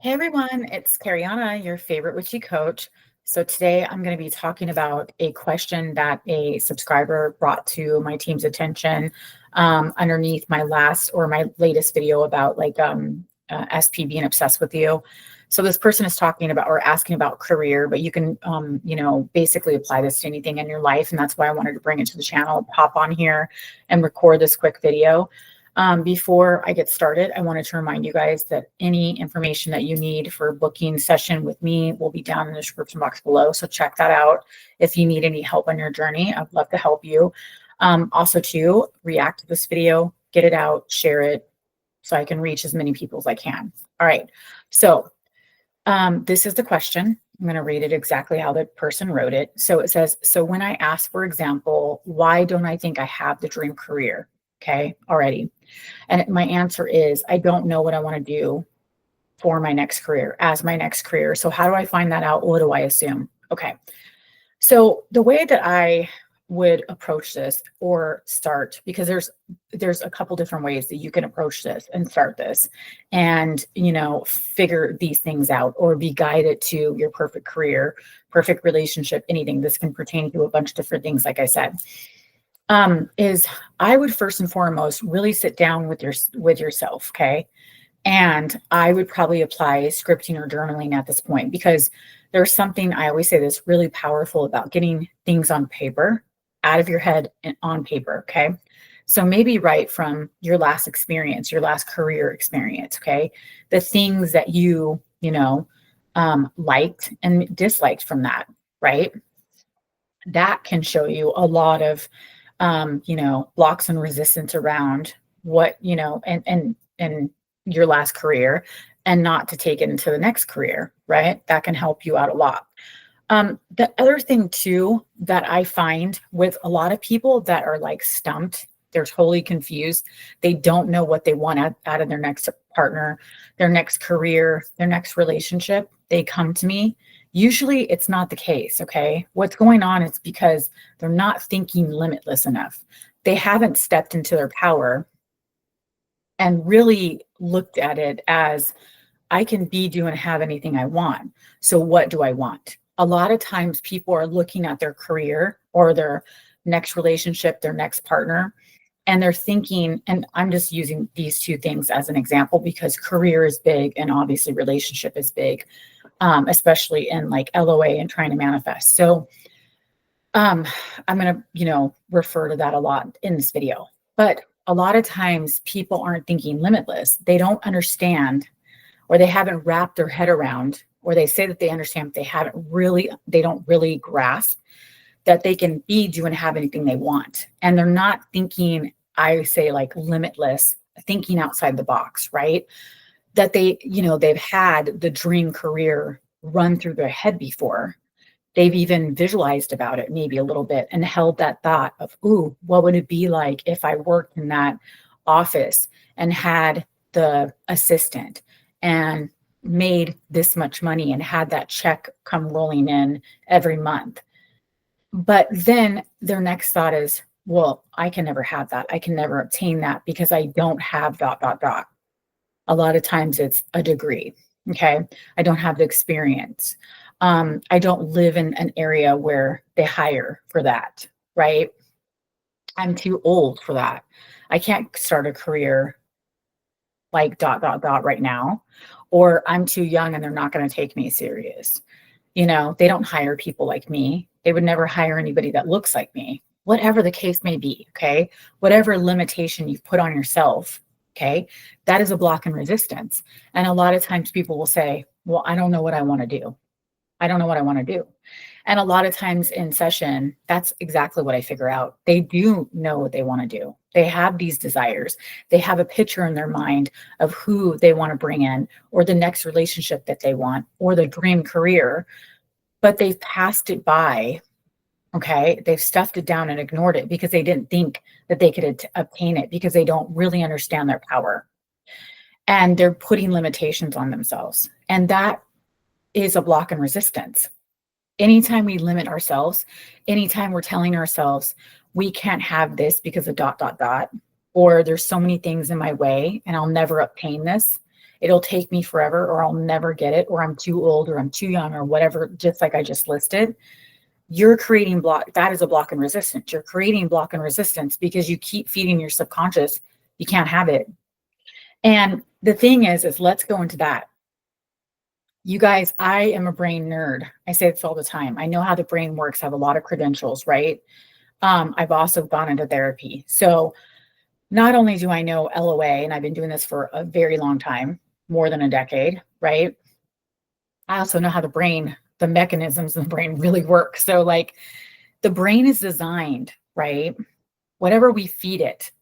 Hey everyone, it's Kariana, your favorite witchy coach. So today I'm going to be talking about a question that a subscriber brought to my team's attention underneath my latest video about SP being obsessed with you. So this person is talking about or asking about career, but you can basically apply this to anything in your life, and that's why I wanted to bring it to the channel, pop on here and record this quick video. Before I get started, I wanted to remind you guys that any information that you need for a booking session with me will be down in the description box below. So check that out. If you need any help on your journey, I'd love to help you. Also to react to this video, get it out, share it so I can reach as many people as I can. All right. So this is the question. I'm going to read it exactly how the person wrote it. So it says, so when I ask, for example, why don't I think I have the dream career? Okay, already. And my answer is, I don't know what I want to do for my next career, as my next career. So how do I find that out? What do I assume? Okay. So the way that I would approach this or start, because there's a couple different ways that you can approach this and start this and, figure these things out or be guided to your perfect career, perfect relationship, anything. This can pertain to a bunch of different things, like I said. Is I would first and foremost really sit down with yourself, okay? And I would probably apply scripting or journaling at this point, because there's something, I always say this, really powerful about getting things on paper, out of your head and on paper, okay? So maybe write from your last experience, your last career experience, okay? The things that you liked and disliked from that, right? That can show you a lot of blocks and resistance around what, and your last career, and not to take it into the next career, right? That can help you out a lot. The other thing too, that I find with a lot of people that are like stumped, they're totally confused. They don't know what they want out of their next partner, their next career, their next relationship. They come to me. Usually it's not the case, okay? What's going on is because they're not thinking limitless enough. They haven't stepped into their power and really looked at it as, I can be, do, and have anything I want. So what do I want? A lot of times people are looking at their career or their next relationship, their next partner, and they're thinking, and I'm just using these two things as an example because career is big and obviously relationship is big. Especially in like LOA and trying to manifest. So I'm going to, refer to that a lot in this video. But a lot of times people aren't thinking limitless. They don't understand, or they haven't wrapped their head around, or they say that they understand, but they don't really grasp that they can be, do, and have anything they want. And they're not thinking, I say, like limitless, thinking outside the box, right? That they've had the dream career run through their head before. They've even visualized about it maybe a little bit and held that thought of, ooh, what would it be like if I worked in that office and had the assistant and made this much money and had that check come rolling in every month. But then their next thought is, well, I can never have that. I can never obtain that because I don't have ... A lot of times it's a degree, okay? I don't have the experience. I don't live in an area where they hire for that, right? I'm too old for that. I can't start a career like ... right now, or I'm too young and they're not going to take me serious. They don't hire people like me. They would never hire anybody that looks like me, whatever the case may be, okay? Whatever limitation you've put on yourself, okay, that is a block and resistance. And a lot of times people will say, well, I don't know what I want to do. I don't know what I want to do. And a lot of times in session, that's exactly what I figure out. They do know what they want to do. They have these desires. They have a picture in their mind of who they want to bring in, or the next relationship that they want, or the dream career, but they've passed it by. Okay, they've stuffed it down and ignored it because they didn't think that they could obtain it, because they don't really understand their power. And they're putting limitations on themselves. And that is a block and resistance. Anytime we limit ourselves, anytime we're telling ourselves, we can't have this because of ... or there's so many things in my way and I'll never obtain this. it'll take me forever, or I'll never get it, or I'm too old, or I'm too young, or whatever, just like I just listed. You're creating block. That is a block and resistance. You're creating block and resistance because you keep feeding your subconscious. You can't have it. And the thing is let's go into that. You guys, I am a brain nerd. I say this all the time. I know how the brain works. I have a lot of credentials, right? I've also gone into therapy. So not only do I know LOA, and I've been doing this for a very long time, more than a decade, right? I also know how the mechanisms of the brain really work. So like the brain is designed, right? Whatever we feed it,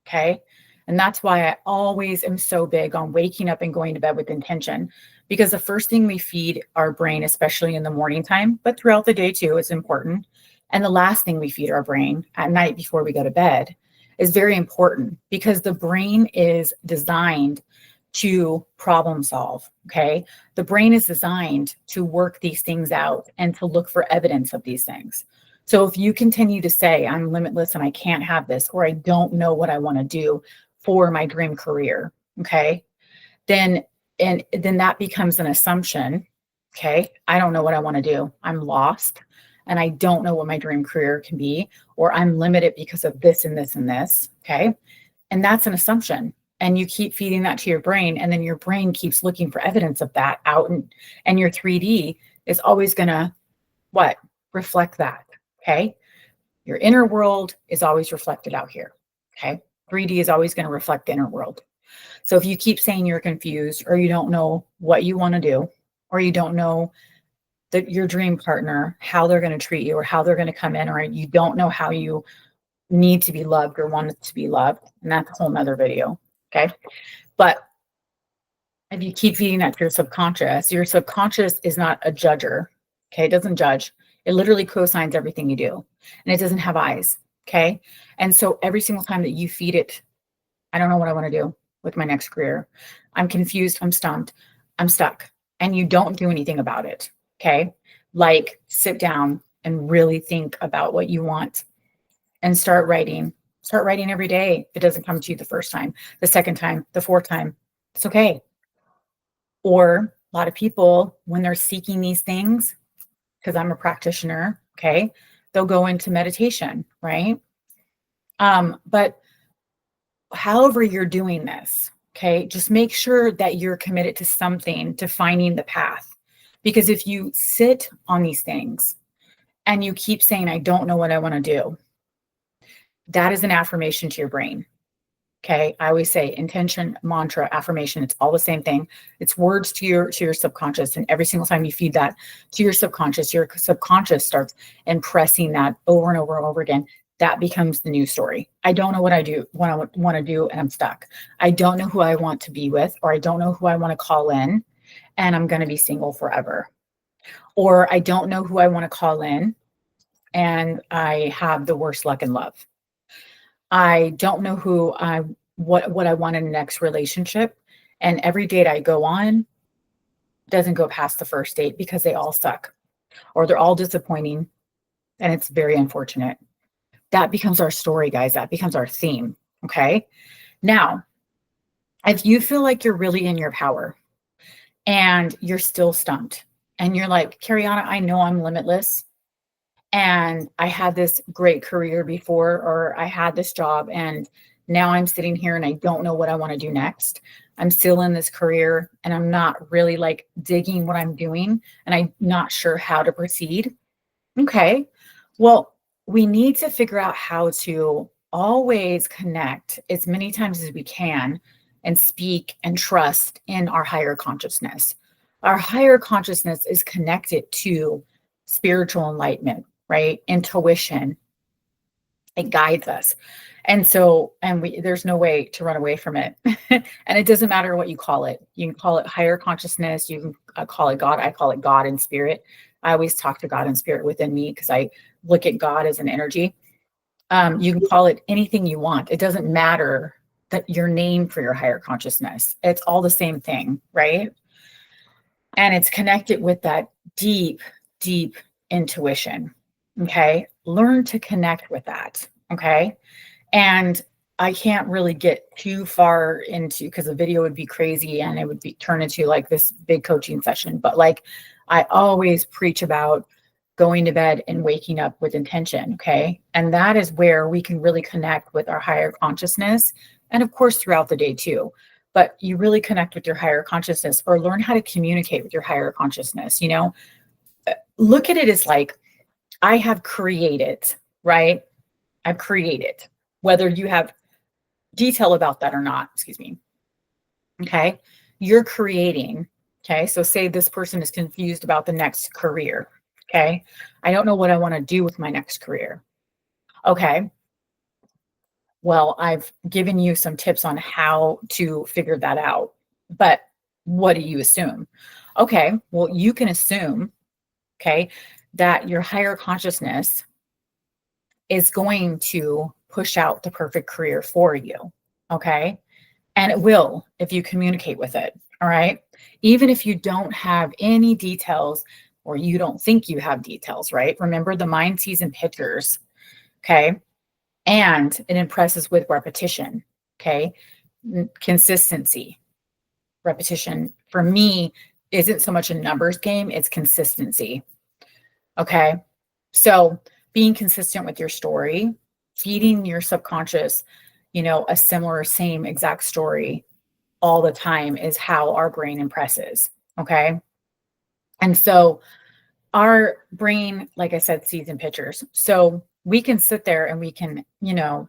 okay? And that's why I always am so big on waking up and going to bed with intention, because the first thing we feed our brain, especially in the morning time, but throughout the day too, is important. And the last thing we feed our brain at night before we go to bed is very important, because the brain is designed to problem solve, okay? The brain is designed to work these things out and to look for evidence of these things. So if you continue to say, I'm limitless and I can't have this, or I don't know what I want to do for my dream career, okay, then that becomes an assumption, okay? I don't know what I want to do. I'm lost and I don't know what my dream career can be, or I'm limited because of this and this and this, okay? And that's an assumption. And you keep feeding that to your brain, and then your brain keeps looking for evidence of that out, and your 3D is always going to what? Reflect that, okay? Your inner world is always reflected out here, okay? 3D is always going to reflect the inner world. So if you keep saying you're confused, or you don't know what you want to do, or you don't know that your dream partner, how they're going to treat you, or how they're going to come in, or you don't know how you need to be loved or want to be loved, and that's a whole nother video, okay? But if you keep feeding that to your subconscious is not a judger, okay? It doesn't judge. It literally co-signs everything you do, and it doesn't have eyes, okay? And so every single time that you feed it, I don't know what I want to do with my next career. I'm confused. I'm stumped. I'm stuck. And you don't do anything about it, okay? Like sit down and really think about what you want and start writing. Start writing every day. If it doesn't come to you the first time, the second time, the fourth time, it's okay. Or a lot of people, when they're seeking these things, because I'm a practitioner, okay, they'll go into meditation, right? But however you're doing this, okay, just make sure that you're committed to something, to finding the path. Because if you sit on these things and you keep saying, I don't know what I want to do, that is an affirmation to your brain. Okay. I always say intention, mantra, affirmation. It's all the same thing. It's words to your subconscious. And every single time you feed that to your subconscious starts impressing that over and over and over again. That becomes the new story. I don't know what I want to do, and I'm stuck. I don't know who I want to be with, or I don't know who I want to call in, and I'm going to be single forever. Or I don't know who I want to call in, and I have the worst luck in love. I don't know what I want in the next relationship. And every date I go on doesn't go past the first date because they all suck, or they're all disappointing. And it's very unfortunate. That becomes our story, guys. That becomes our theme. Okay. Now, if you feel like you're really in your power and you're still stumped and you're like, Kariana, I know I'm limitless, and I had this great career before, or I had this job, and now I'm sitting here and I don't know what I want to do next. I'm still in this career and I'm not really like digging what I'm doing, and I'm not sure how to proceed. Okay. Well, we need to figure out how to always connect as many times as we can and speak and trust in our higher consciousness. Our higher consciousness is connected to spiritual enlightenment, right? Intuition. It guides us. And so, there's no way to run away from it. And it doesn't matter what you call it. You can call it higher consciousness. You can call it God. I call it God and spirit. I always talk to God and spirit within me because I look at God as an energy. You can call it anything you want. It doesn't matter that your name for your higher consciousness. It's all the same thing, right? And it's connected with that deep, deep intuition. Okay. Learn to connect with that. Okay. And I can't really get too far into, because the video would be crazy and it would be turn into like this big coaching session. But like I always preach about going to bed and waking up with intention. Okay. And that is where we can really connect with our higher consciousness. And of course, throughout the day too. But you really connect with your higher consciousness, or learn how to communicate with your higher consciousness. Look at it as like, I have created, right? I've created, whether you have detail about that or not, excuse me. Okay. You're creating. Okay. So say this person is confused about the next career. Okay. I don't know what I want to do with my next career. Okay. Well, I've given you some tips on how to figure that out. But what do you assume? Okay. Well, you can assume, okay, that your higher consciousness is going to push out the perfect career for you. Okay. And it will if you communicate with it. All right. Even if you don't have any details, or you don't think you have details, right? Remember, the mind sees in pictures. Okay. And it impresses with repetition. Okay. Consistency. Repetition for me isn't so much a numbers game, it's consistency. Okay. So being consistent with your story, feeding your subconscious, a similar, same exact story all the time is how our brain impresses. Okay. And so our brain, like I said, sees in pictures. So we can sit there and we can, I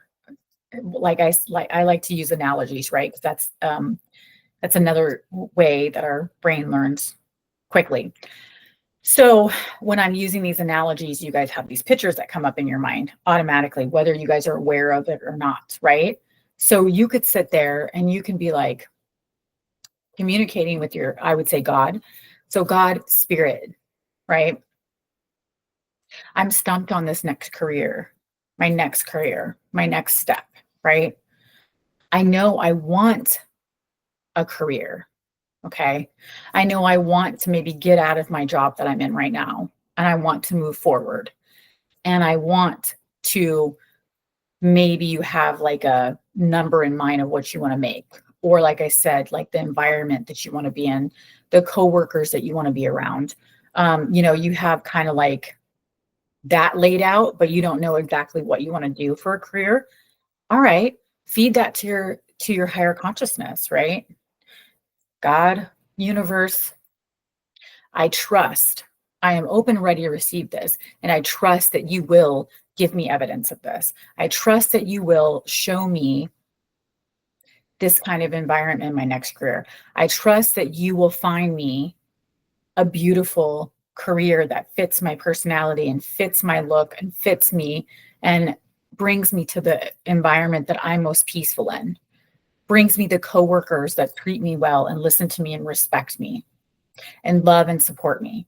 like to use analogies, right? Because that's another way that our brain learns quickly. So when I'm using these analogies, you guys have these pictures that come up in your mind automatically, whether you guys are aware of it or not, right? So you could sit there and you can be like communicating with your, I would say, God. So God, spirit, right? I'm stumped on this next career, my next step, right? I know I want a career. Okay. I know I want to maybe get out of my job that I'm in right now, and I want to move forward. And I want to, maybe you have like a number in mind of what you want to make. Or like I said, like the environment that you want to be in, the coworkers that you want to be around. You have kind of like that laid out, but you don't know exactly what you want to do for a career. All right. Feed that to your higher consciousness, right? God, universe, I trust. I am open, ready to receive this. And I trust that you will give me evidence of this. I trust that you will show me this kind of environment in my next career. I trust that you will find me a beautiful career that fits my personality and fits my look and fits me and brings me to the environment that I'm most peaceful in. Brings me the coworkers that treat me well and listen to me and respect me and love and support me.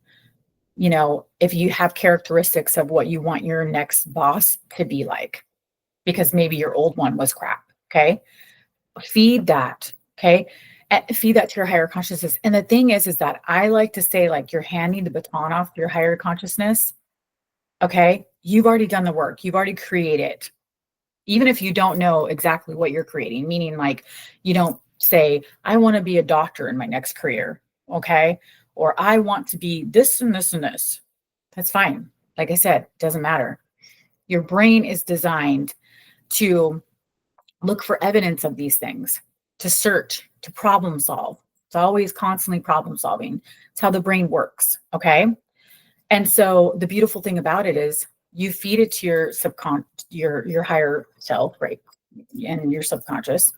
If you have characteristics of what you want your next boss to be like, because maybe your old one was crap. Okay. Feed that. Okay. And feed that to your higher consciousness. And the thing is that I like to say, like, you're handing the baton off to your higher consciousness. Okay. You've already done the work. You've already created. Even if you don't know exactly what you're creating, meaning like you don't say, I want to be a doctor in my next career. Okay. Or I want to be this and this and this. That's fine. Like I said, it doesn't matter. Your brain is designed to look for evidence of these things, to search, to problem solve. It's always constantly problem solving. It's how the brain works. Okay. And so the beautiful thing about it is you feed it to your your higher self, right? And your subconscious.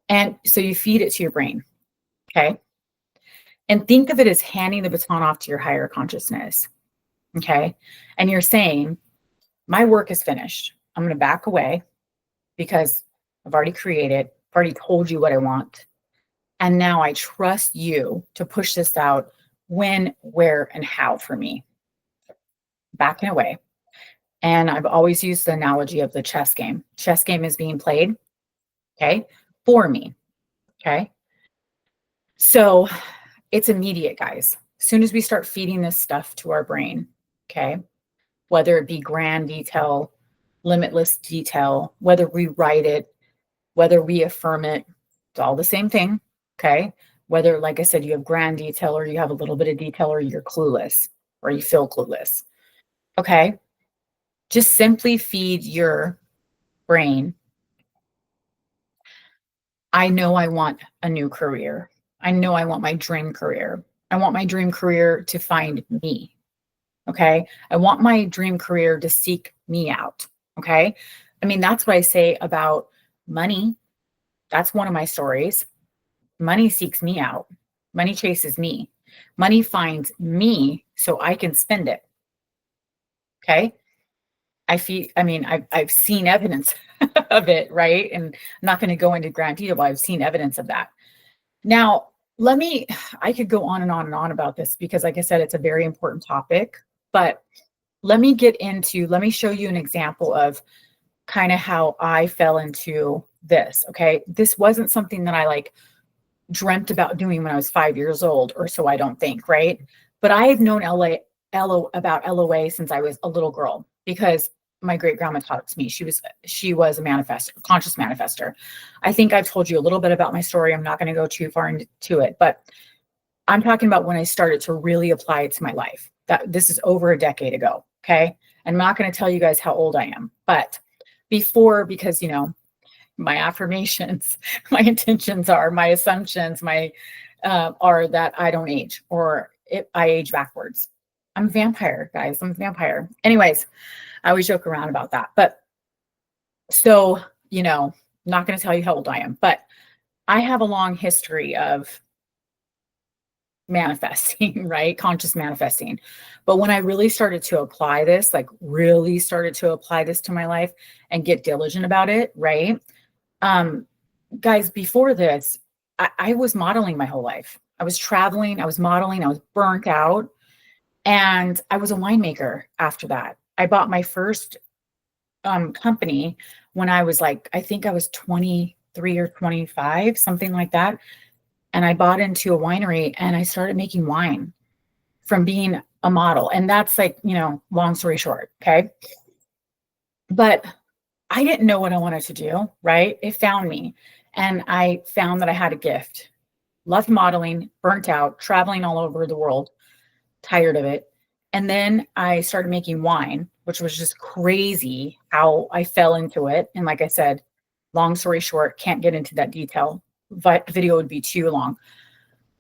And so you feed it to your brain. Okay. And think of it as handing the baton off to your higher consciousness. Okay. And you're saying, my work is finished. I'm going to back away because I've already created, I've already told you what I want. And now I trust you to push this out when, where, and how for me. Backing away. And I've always used the analogy of the chess game. Chess game is being played, okay, for me. Okay. So it's immediate, guys. As soon as we start feeding this stuff to our brain, okay, whether it be grand detail, limitless detail, whether we write it, whether we affirm it, it's all the same thing. Okay. Whether, like I said, you have grand detail or you have a little bit of detail or you're clueless or you feel clueless. Okay. Just simply feed your brain. I know I want a new career. I know I want my dream career. I want my dream career to find me. Okay. I want my dream career to seek me out. Okay. I mean, that's what I say about money. That's one of my stories. Money seeks me out. Money chases me. Money finds me so I can spend it. Okay. I've seen evidence of it, right? And I'm not going to go into grand detail, but I've seen evidence of that. Now, I could go on and on and on about this because, like I said, it's a very important topic, but let me show you an example of kind of how I fell into this. Okay. This wasn't something that I like dreamt about doing when I was 5 years old, or so I don't think, right? But I've known about LOA since I was a little girl because my great grandma taught it to me. She was a manifestor, conscious manifester. I think I've told you a little bit about my story. I'm not going to go too far into it, but I'm talking about when I started to really apply it to my life. That this is over a decade ago. Okay. I'm not going to tell you guys how old I am, but before, because my affirmations, my intentions are, my assumptions, are that I don't age, or I age backwards. I'm a vampire, guys. I'm a vampire. Anyways, I always joke around about that. But so, not going to tell you how old I am, but I have a long history of manifesting, right? Conscious manifesting. But when I really started to apply this, to my life and get diligent about it, right? Guys, before this, I was modeling my whole life. I was traveling, I was modeling, I was burnt out, and I was a winemaker after that. I bought my first company when I was I think I was 23 or 25, something like that. And I bought into a winery and I started making wine from being a model. And that's long story short. Okay. But I didn't know what I wanted to do, right? It found me. And I found that I had a gift. Loved modeling, burnt out, traveling all over the world, tired of it. And then I started making wine, which was just crazy how I fell into it. And like I said, long story short, can't get into that detail. But video would be too long.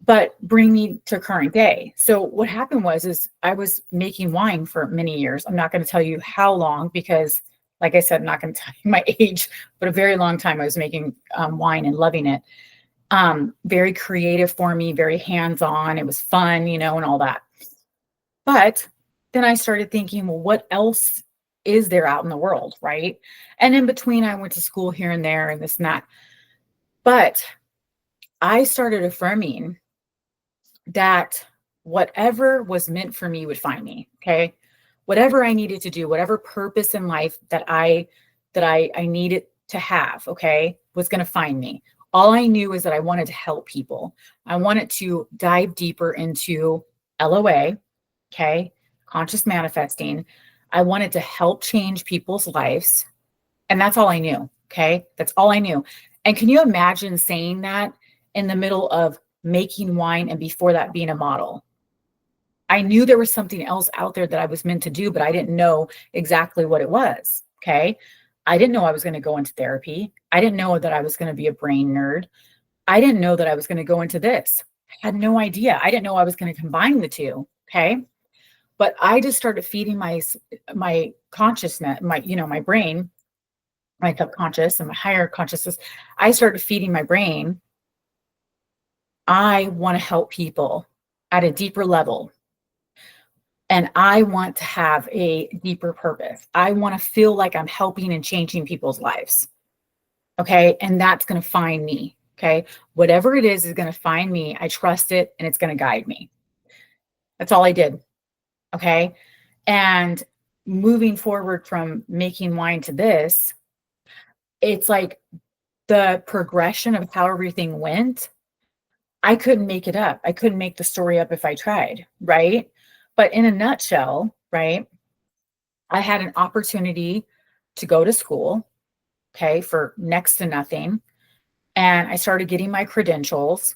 But bring me to current day. So what happened is I was making wine for many years. I'm not going to tell you how long because, like I said, I'm not going to tell you my age, but a very long time I was making wine and loving it. Very creative for me, very hands-on. It was fun, and all that. But then I started thinking, well, what else is there out in the world, right? And in between, I went to school here and there and this and that. But I started affirming that whatever was meant for me would find me. Okay. Whatever I needed to do, whatever purpose in life that I needed to have, okay, was going to find me. All I knew is that I wanted to help people. I wanted to dive deeper into LOA, okay, conscious manifesting. I wanted to help change people's lives. And that's all I knew. Okay. That's all I knew. And can you imagine saying that in the middle of making wine and before that being a model? I knew there was something else out there that I was meant to do, but I didn't know exactly what it was. Okay. I didn't know I was going to go into therapy. I didn't know that I was going to be a brain nerd. I didn't know that I was going to go into this. I had no idea. I didn't know I was going to combine the two. Okay. But I just started feeding my consciousness, my brain, my subconscious and my higher consciousness. I started feeding my brain. I want to help people at a deeper level. And I want to have a deeper purpose. I want to feel like I'm helping and changing people's lives. Okay. And that's going to find me. Okay. Whatever it is going to find me. I trust it and it's going to guide me. That's all I did. Okay. And moving forward from making wine to this, it's like the progression of how everything went. I couldn't make it up. I couldn't make the story up if I tried. Right. But in a nutshell, right, I had an opportunity to go to school. okay, for next to nothing. And I started getting my credentials,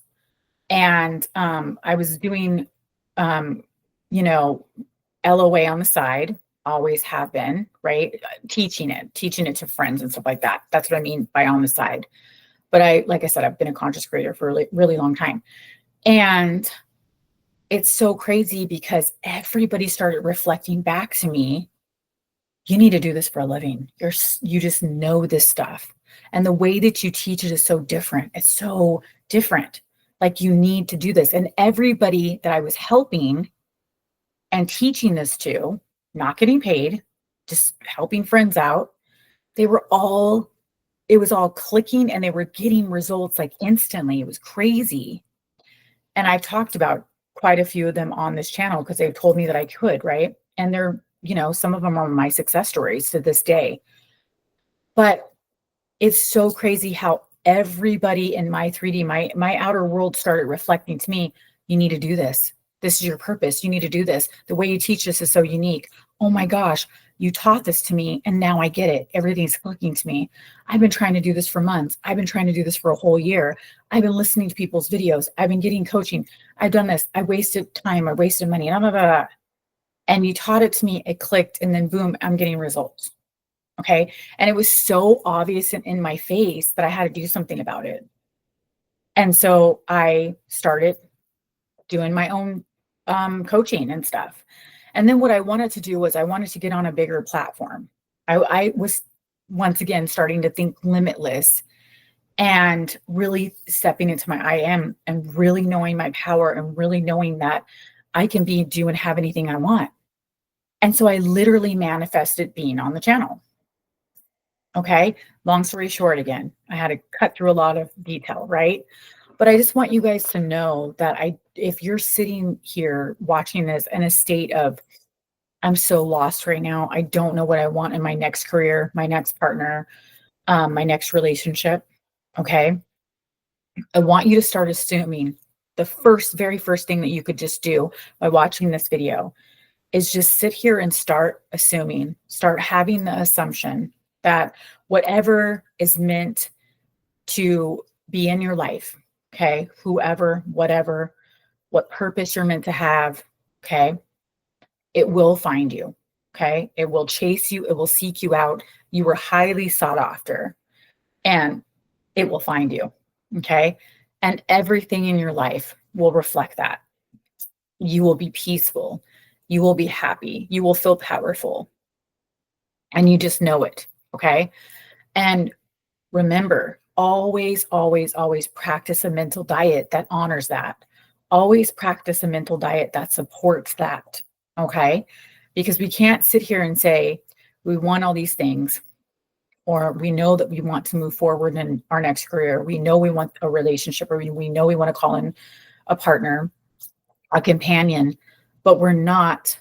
and I was doing, um, you know, LOA on the side, always have been, right? Teaching it to friends and stuff like that. That's what I mean by on the side. But like I said, I've been a conscious creator for a really, really long time. And it's so crazy because everybody started reflecting back to me, you need to do this for a living. You just know this stuff. And the way that you teach it is so different. It's so different. Like, you need to do this. And everybody that I was helping and teaching this to, not getting paid, just helping friends out, it was all clicking, and they were getting results like instantly. It was crazy. And I've talked about quite a few of them on this channel because they've told me that I could, right? And they're, some of them are my success stories to this day. But it's so crazy how everybody in my 3D, my outer world started reflecting to me, you need to do this. This is your purpose. You need to do this. The way you teach this is so unique. Oh my gosh, you taught this to me and now I get it. Everything's clicking to me. I've been trying to do this for months. I've been trying to do this for a whole year. I've been listening to people's videos. I've been getting coaching. I've done this. I wasted time. I wasted money. Blah, blah, blah. And you taught it to me. It clicked. And then boom, I'm getting results. Okay. And it was so obvious and in my face that I had to do something about it. And so I started doing my own coaching and stuff. And then what I wanted to do was I wanted to get on a bigger platform. I was once again starting to think limitless and really stepping into my I am and really knowing my power and really knowing that I can do and have anything I want. And so I literally manifested being on the channel. Okay. Long story short, again, I had to cut through a lot of detail, right? But I just want you guys to know that if you're sitting here watching this in a state of, I'm so lost right now. I don't know what I want in my next career, my next partner, my next relationship. Okay. I want you to start assuming the very first thing that you could just do by watching this video is just sit here and start assuming, start having the assumption that whatever is meant to be in your life, okay, whoever, whatever, what purpose you're meant to have, okay, it will find you, okay, it will chase you, it will seek you out. You were highly sought after, and it will find you, okay, and everything in your life will reflect that. You will be peaceful, you will be happy, you will feel powerful, and you just know it, okay. And remember, always, always, always practice a mental diet that honors that. Always practice a mental diet that supports that, okay? Because we can't sit here and say, we want all these things, or we know that we want to move forward in our next career. We know we want a relationship, or we know we want to call in a partner, a companion, but we're not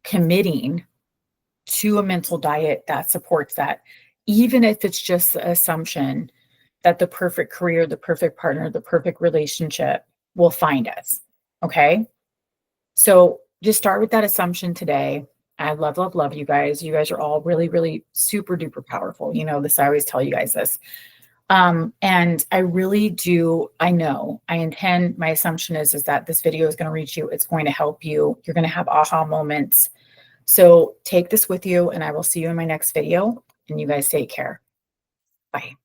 committing to a mental diet that supports that. Even if it's just the assumption that the perfect career, the perfect partner, the perfect relationship will find us. Okay. So just start with that assumption today. I love, love, love you guys. You guys are all really, really super duper powerful. You know this, I always tell you guys this. And I really do, I intend, my assumption is that this video is going to reach you. It's going to help you. You're going to have aha moments. So take this with you, and I will see you in my next video, and you guys take care. Bye.